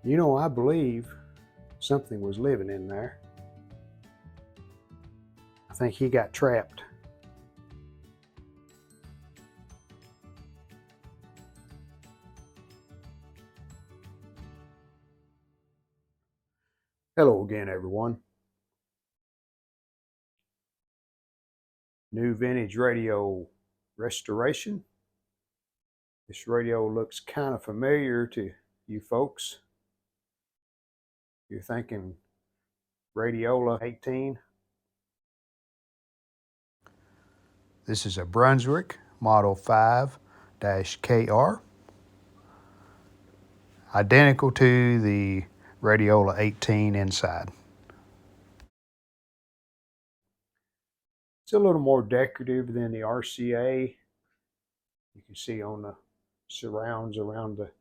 You know, I believe something was living in there. I think he got trapped. Hello again, everyone. New vintage radio restoration. This radio looks kind of familiar to you folks. You're thinking Radiola 18. This is a Brunswick Model 5-KR. Identical to the Radiola 18 inside. It's a little more decorative than the RCA. You can see on the surrounds around the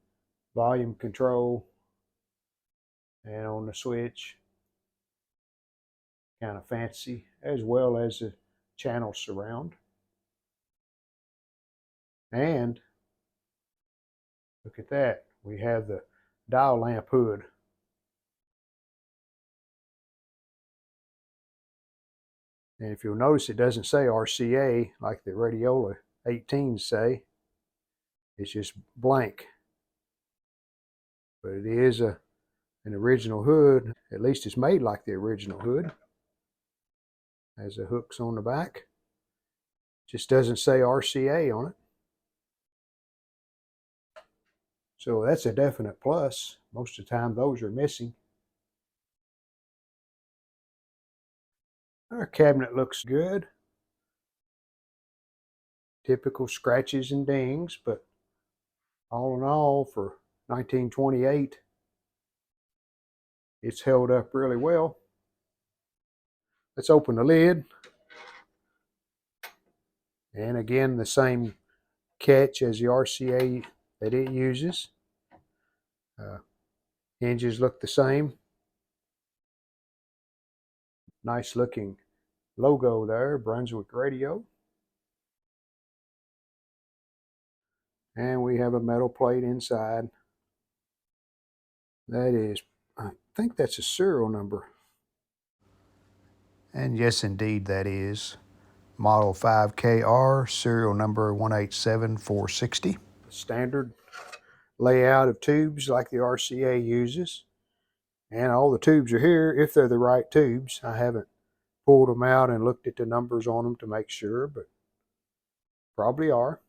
volume control and on the switch. Kind of fancy, as well as the channel surround. And look at that, we have the dial lamp hood. And if you'll notice, it doesn't say RCA like the Radiola 18s say. It's just blank. But it is an original hood. At least it's made like the original hood. Has the hooks on the back. Just doesn't say RCA on it. So that's a definite plus. Most of the time those are missing. Our cabinet looks good. Typical scratches and dings, but all in all, for 1928, it's held up really well. Let's open the lid. And again, the same catch as the RCA that it uses. Hinges look the same. Nice looking logo there, Brunswick Radio. And we have a metal plate inside. That is, I think that's a serial number. And yes, indeed, that is Model 5KR, serial number 187460. Standard layout of tubes like the RCA uses. And all the tubes are here if they're the right tubes. I haven't pulled them out and looked at the numbers on them to make sure, but probably are.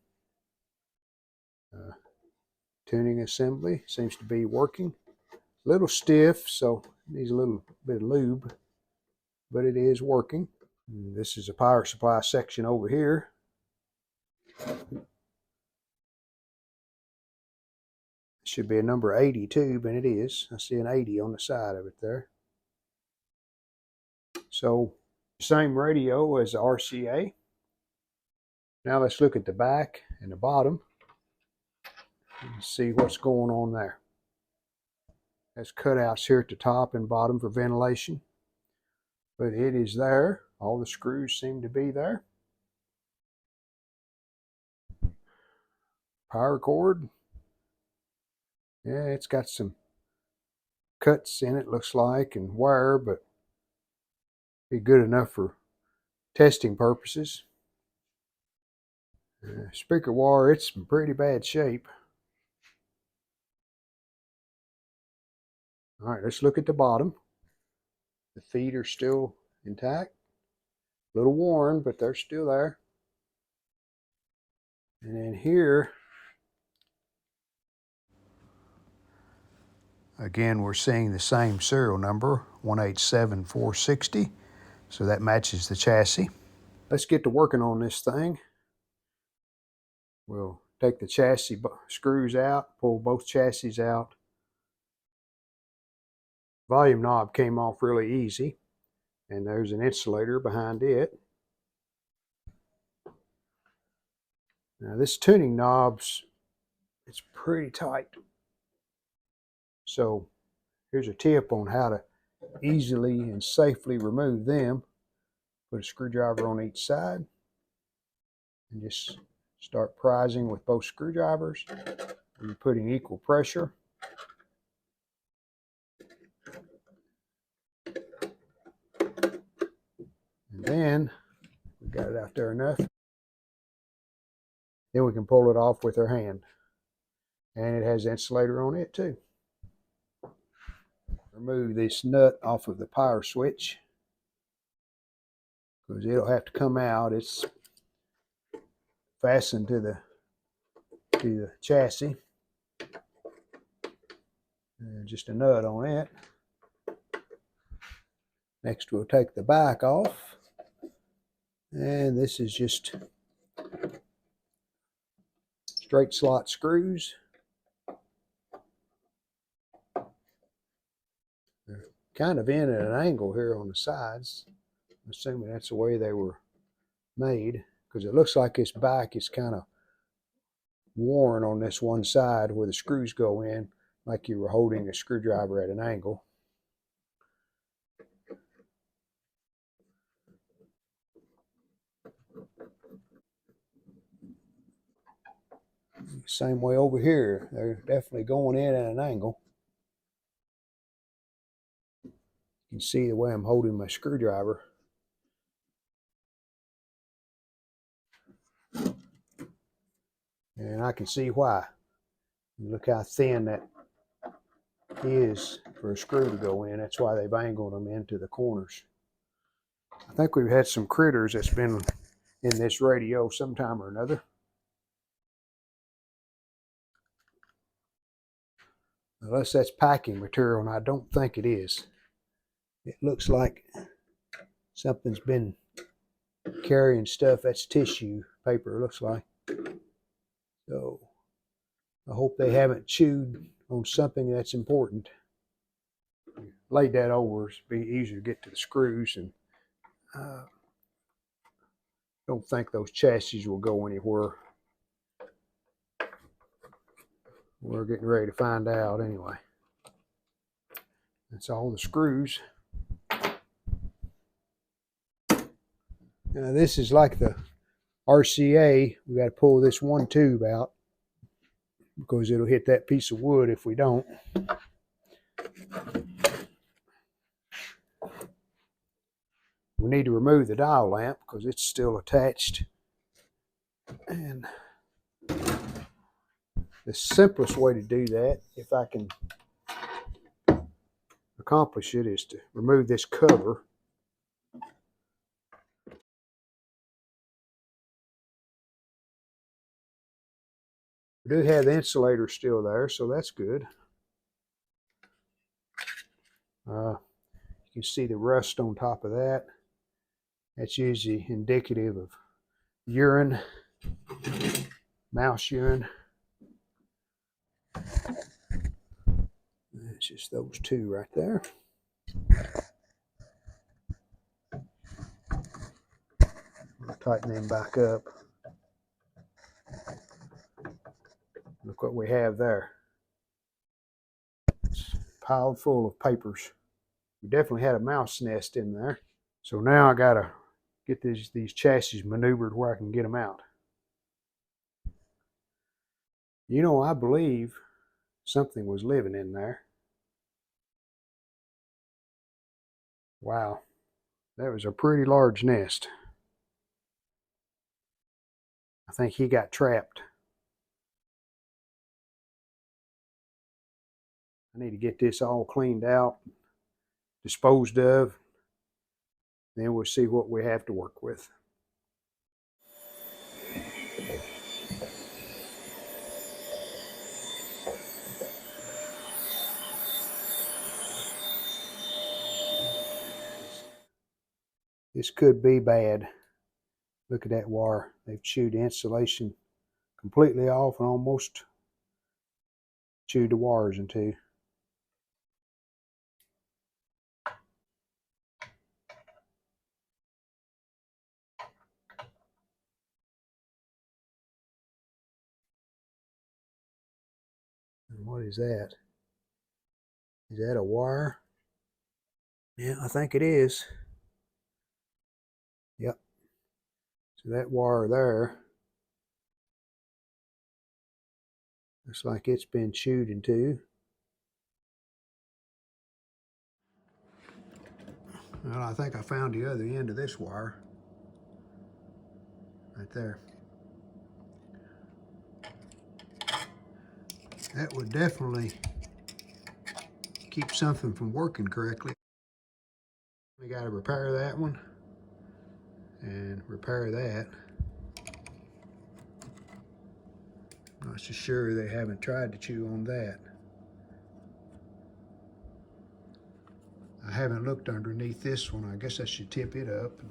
Tuning assembly seems to be working. A little stiff, so it needs a little bit of lube, but it is working. And this is a power supply section over here. Should be a number 80 tube, and it is. I see an 80 on the side of it there. So, same radio as the RCA. Now let's look at the back and the bottom and see what's going on there. There's cutouts here at the top and bottom for ventilation, but it is there. All the screws seem to be there. Power cord. Yeah, it's got some cuts in it, looks like, and wire, but be good enough for testing purposes. Speaker wire, it's in pretty bad shape. All right, let's look at the bottom. The feet are still intact. A little worn, but they're still there. And then here, again, we're seeing the same serial number, 187460. So that matches the chassis. Let's get to working on this thing. We'll take the chassis screws out, pull both chassis out. Volume knob came off really easy, and there's an insulator behind it. Now this tuning knob's, it's pretty tight. So here's a tip on how to easily and safely remove them. Put a screwdriver on each side and just start prising with both screwdrivers. You're putting equal pressure. then we got it out there enough. Then we can pull it off with our hand. And it has insulator on it too. Remove this nut off of the power switch because it'll have to come out. It's fastened to the chassis. And just a nut on it. Next we'll take the back off. And this is just straight slot screws. They're kind of in at an angle here on the sides. I'm assuming that's the way they were made, because it looks like this back is kind of worn on this one side where the screws go in, like you were holding a screwdriver at an angle. Same way over here. They're definitely going in at an angle. You can see the way I'm holding my screwdriver. And I can see why. Look how thin that is for a screw to go in. That's why they've angled them into the corners. I think we've had some critters that's been in this radio sometime or another. Unless that's packing material, and I don't think it is. It looks like something's been carrying stuff. That's tissue paper, it looks like. So I hope they haven't chewed on something that's important. Laid that over, it'd be easier to get to the screws, and don't think those chassis will go anywhere. We're getting ready to find out anyway. That's all the screws. Now this is like the RCA. We got to pull this one tube out because it'll hit that piece of wood if we don't. We need to remove the dial lamp because it's still attached. And the simplest way to do that, if I can accomplish it, is to remove this cover. We do have the insulator still there, so that's good. You can see the rust on top of that. That's usually indicative of urine, mouse urine. It's just those two right there. I'll tighten them back up. Look what we have there. It's piled full of papers. We definitely had a mouse nest in there. So now I gotta get these chassis maneuvered where I can get them out. You know, I believe something was living in there. Wow, that was a pretty large nest. I think he got trapped. I need to get this all cleaned out, disposed of, then we'll see what we have to work with. This could be bad. Look at that wire. They've chewed the insulation completely off and almost chewed the wires in two. And what is that? Is that a wire? Yeah, I think it is. Yep. So that wire there looks like it's been chewed in two. Well, I think I found the other end of this wire. Right there. That would definitely keep something from working correctly. We got to repair that one and repair that. Not so sure they haven't tried to chew on that. I haven't looked underneath this one. I guess I should tip it up and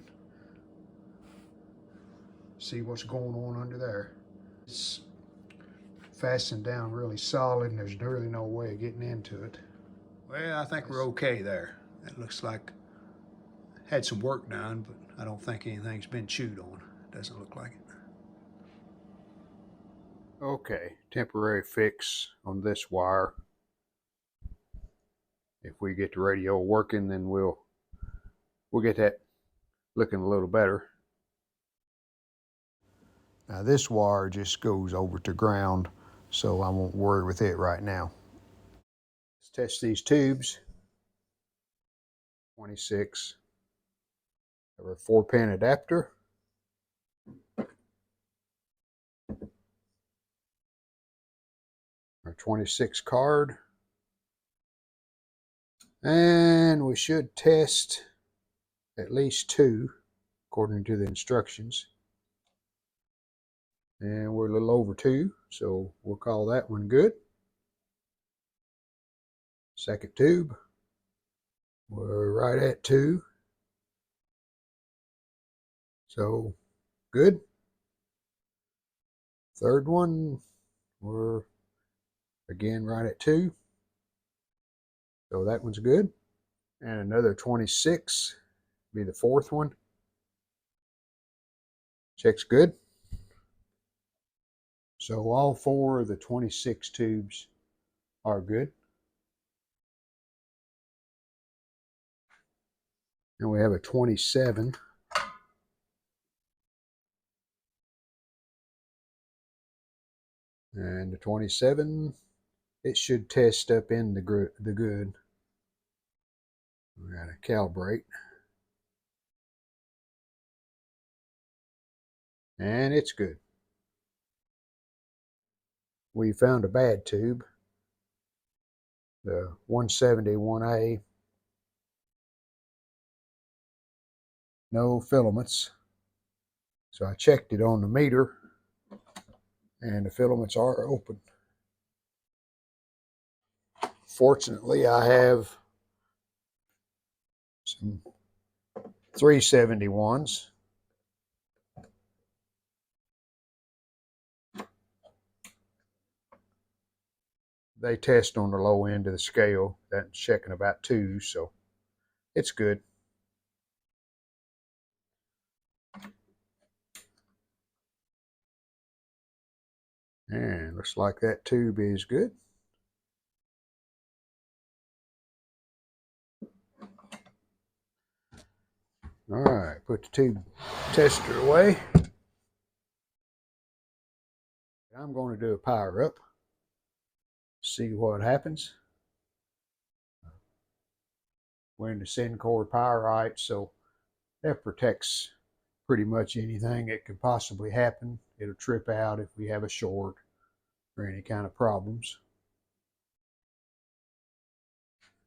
see what's going on under there. It's fastened down really solid and there's really no way of getting into it. Well, I think we're okay there. That looks like had some work done, but I don't think anything's been chewed on. It doesn't look like it. Okay, temporary fix on this wire. If we get the radio working, then we'll get that looking a little better. Now this wire just goes over to ground, so I won't worry with it right now. Let's test these tubes. 26. Have a 4-pin adapter. Our 26 card. And we should test at least 2 according to the instructions. And we're a little over 2, so we'll call that one good. Second tube, we're right at 2. So good. Third one, we're again right at 2. So that one's good. And another 26, be the fourth one. Checks good. So all 4 of the 26 tubes are good. And we have a 27. And the 27, it should test up in the good. We got to calibrate. And it's good. We found a bad tube. The 171A. No filaments. So I checked it on the meter and the filaments are open. Fortunately, I have some 371s. They test on the low end of the scale. That's checking about 2, so it's good. And looks like that tube is good. All right, put the tube tester away. I'm going to do a power up. See what happens. We're in the Syncor Powerite, so that protects pretty much anything that could possibly happen. It'll trip out if we have a short or any kind of problems.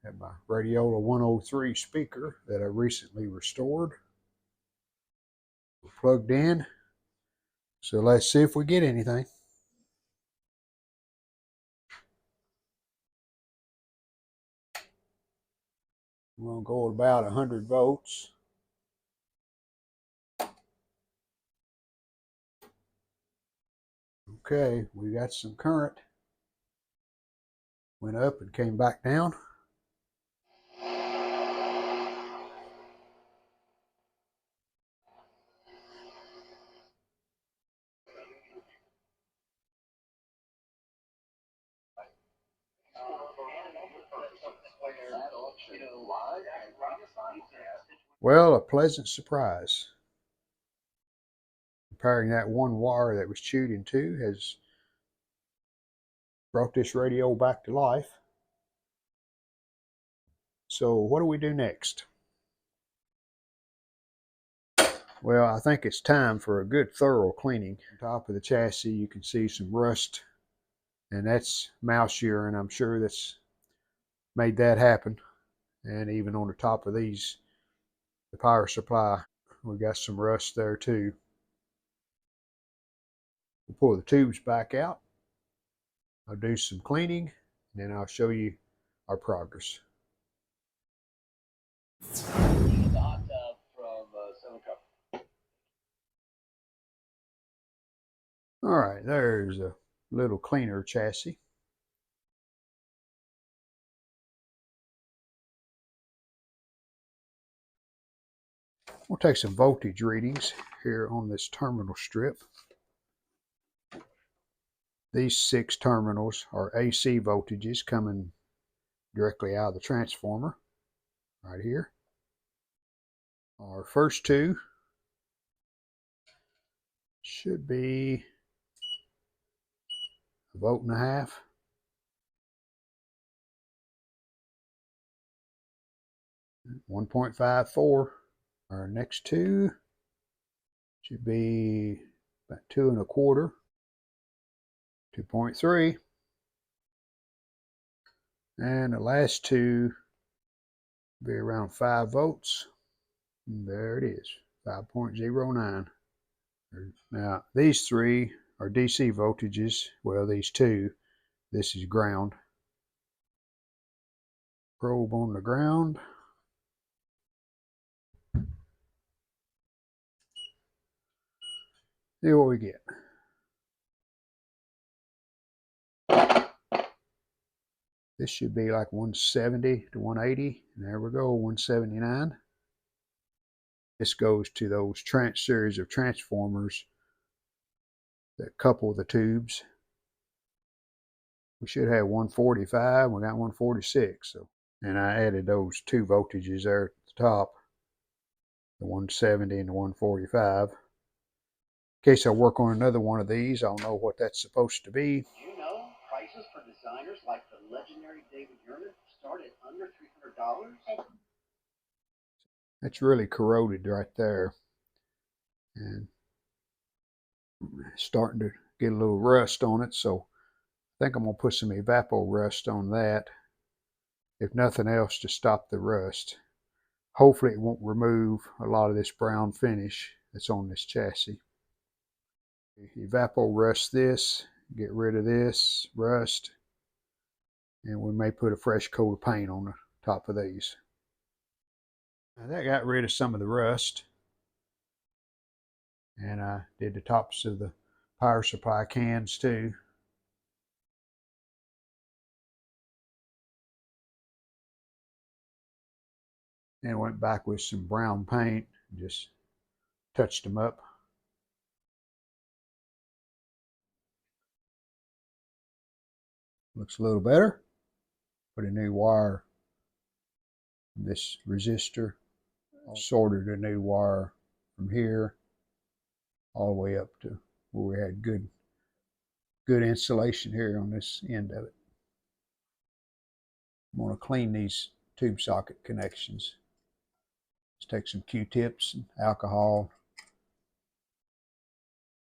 I have my Radiola 103 speaker that I recently restored. We're plugged in. So let's see if we get anything. We're going to go at about 100 volts. Okay, we got some current. Went up and came back down. Well, a pleasant surprise. Repairing that one wire that was chewed in 2 has brought this radio back to life. So what do we do next? Well, I think it's time for a good thorough cleaning. On top of the chassis, you can see some rust, and that's mouse urine. I'm sure that's made that happen. And even on the top of these, the power supply, we got some rust there too. We'll pull the tubes back out. I'll do some cleaning, and then I'll show you our progress. All right, there's a little cleaner chassis. We'll take some voltage readings here on this terminal strip. These 6 terminals are AC voltages coming directly out of the transformer right here. Our first 2 should be 1.5 volts. 1.54. Our next 2 should be about 2.25. 2.3. And the last 2 be around 5 volts. And there it is, 5.09. Now these 3 are DC voltages. Well, these 2, this is ground. Probe on the ground. See what we get. This should be like 170 to 180. And there we go, 179. This goes to those series of transformers that couple the tubes. We should have 145. We got 146. So, and I added those 2 voltages there at the top, the 170 and the 145. In case I work on another one of these, I'll know what that's supposed to be. You know, prices for designers like the legendary David Yurman start at under $300. It's really corroded right there, and starting to get a little rust on it. So I think I'm gonna put some evapor rust on that, if nothing else, to stop the rust. Hopefully it won't remove a lot of this brown finish that's on this chassis. Evapor rust this, get rid of this rust, and we may put a fresh coat of paint on the top of these. Now that got rid of some of the rust, and I did the tops of the power supply cans too. And went back with some brown paint, just touched them up. Looks a little better. Put a new wire, this resistor, sorted a new wire from here all the way up to where we had good insulation here on this end of it. I'm going to clean these tube socket connections. Just take some Q-tips and alcohol.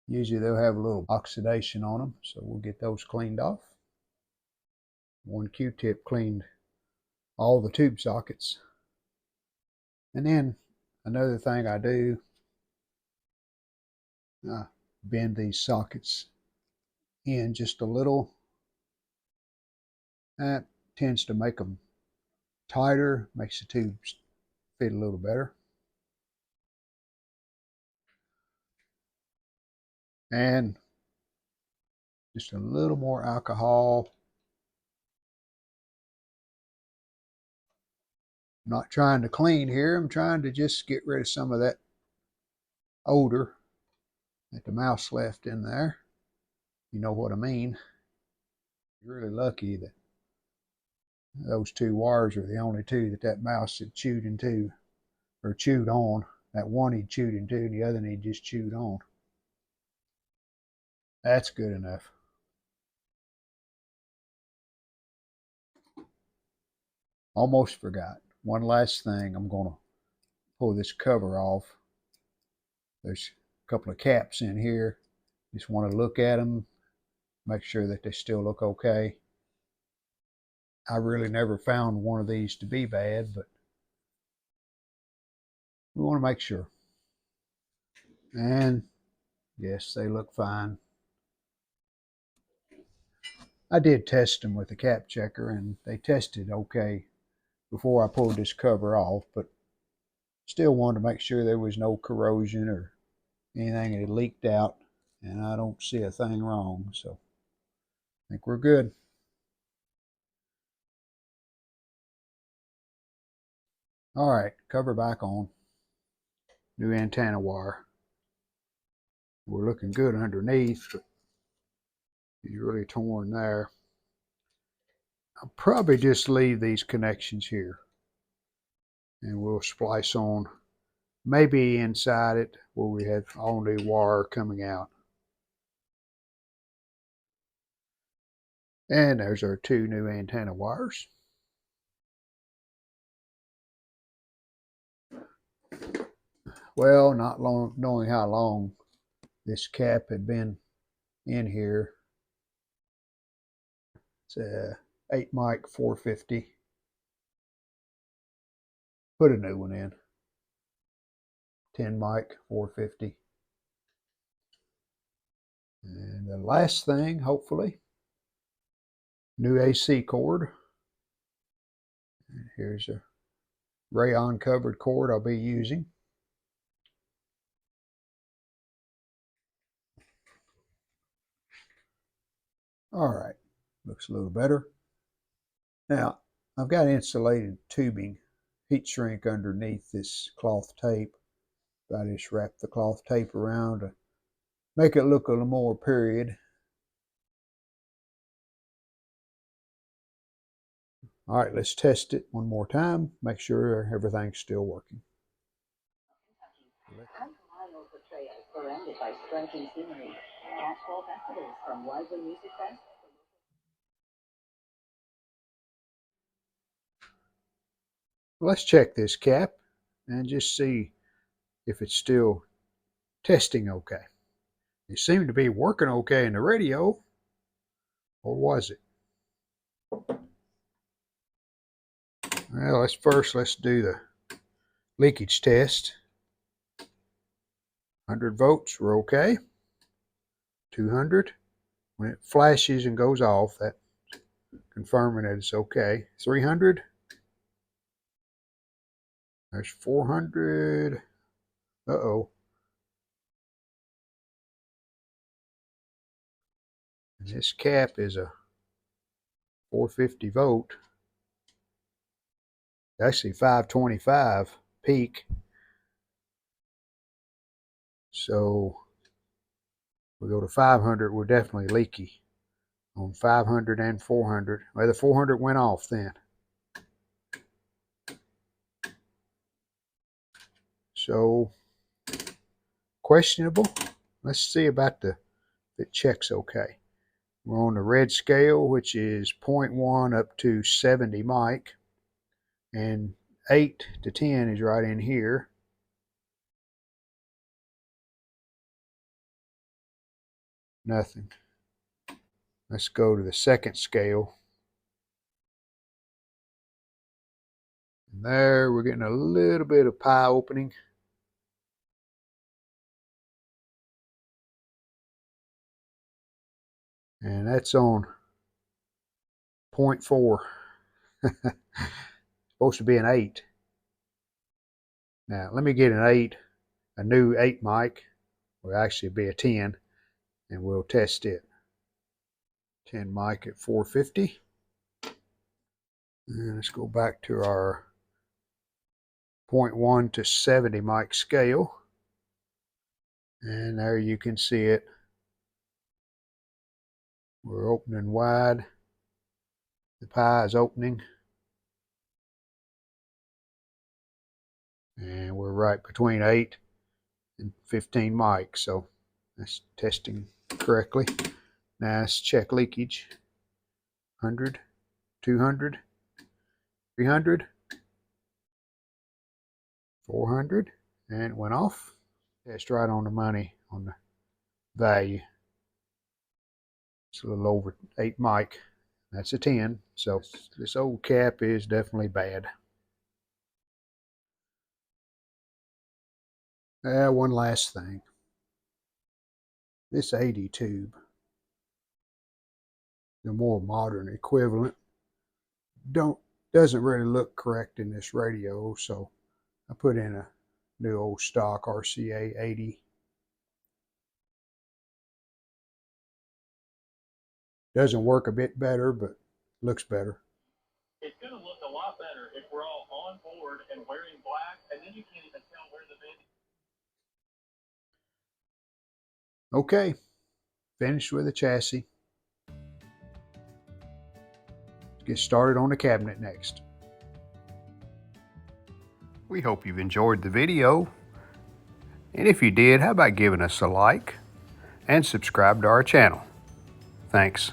Usually they'll have a little oxidation on them, so we'll get those cleaned off. One Q-tip cleaned all the tube sockets. And then another thing I do, I bend these sockets in just a little. That tends to make them tighter, makes the tubes fit a little better. And just a little more alcohol. I'm not trying to clean here, I'm trying to just get rid of some of that odor that the mouse left in there. You know what I mean. You're really lucky that those 2 wires are the only 2 that mouse had chewed into, or chewed on. That one he chewed into, and the other he just chewed on. That's good enough. Almost forgot. One last thing, I'm going to pull this cover off. There's a couple of caps in here. Just want to look at them, make sure that they still look okay. I really never found one of these to be bad, but we want to make sure. And yes, they look fine. I did test them with the cap checker, and they tested okay before I pulled this cover off, but still wanted to make sure there was no corrosion or anything that had leaked out, and I don't see a thing wrong, so I think we're good. All right, cover back on. New antenna wire. We're looking good underneath, but it's really torn there. I'll probably just leave these connections here, and we'll splice on maybe inside it where we have all new wire coming out. And there's our two new antenna wires. Well, not long, knowing how long this cap had been in here. It's a 8 mic 450. Put a new one in. 10 mic 450. And the last thing, hopefully, new AC cord. And here's a rayon covered cord I'll be using. All right, looks a little better. Now, I've got insulated tubing, heat shrink underneath this cloth tape. I just wrap the cloth tape around to make it look a little more period. All right, let's test it one more time, make sure everything's still working. Surrounded by striking scenery. Catch fall festivals from lively music fest. Let's check this cap and just see if it's still testing okay. It seemed to be working okay in the radio, or was it? Well, let's do the leakage test. 100 volts, we're okay. 200, when it flashes and goes off, that's confirming that it's okay. 300, there's 400. Uh-oh. And this cap is a 450 volt. Actually 525 peak. So we go to 500, we're definitely leaky on 500 and 400. Well, the 400 went off then. So questionable. Let's see about if it checks okay. We're on the red scale, which is 0.1 up to 70 mic, and 8 to 10 is right in here. Nothing. Let's go to the second scale. And there, we're getting a little bit of pie opening. And that's on 0.4. Supposed to be an 8. Now, let me get an 8, a new 8 mic. Will actually be a 10, and we'll test it. 10 mic at 450. And let's go back to our 0.1 to 70 mic scale. And there you can see it. We're opening wide. The pie is opening. And we're right between 8 and 15 mics, so that's testing correctly. Now let's check leakage. 100, 200, 300, 400, and it went off. That's right on the money on the value. It's a little over 8 mic. That's a 10. So this old cap is definitely bad. One last thing. This 80 tube, the more modern equivalent, doesn't really look correct in this radio, so I put in a new old stock RCA 80. Doesn't work a bit better, but looks better. It's going to look a lot better if we're all on board and wearing black, and then you can't even tell where the band. Okay, finished with the chassis. Let's get started on the cabinet next. We hope you've enjoyed the video. And if you did, how about giving us a like and subscribe to our channel? Thanks.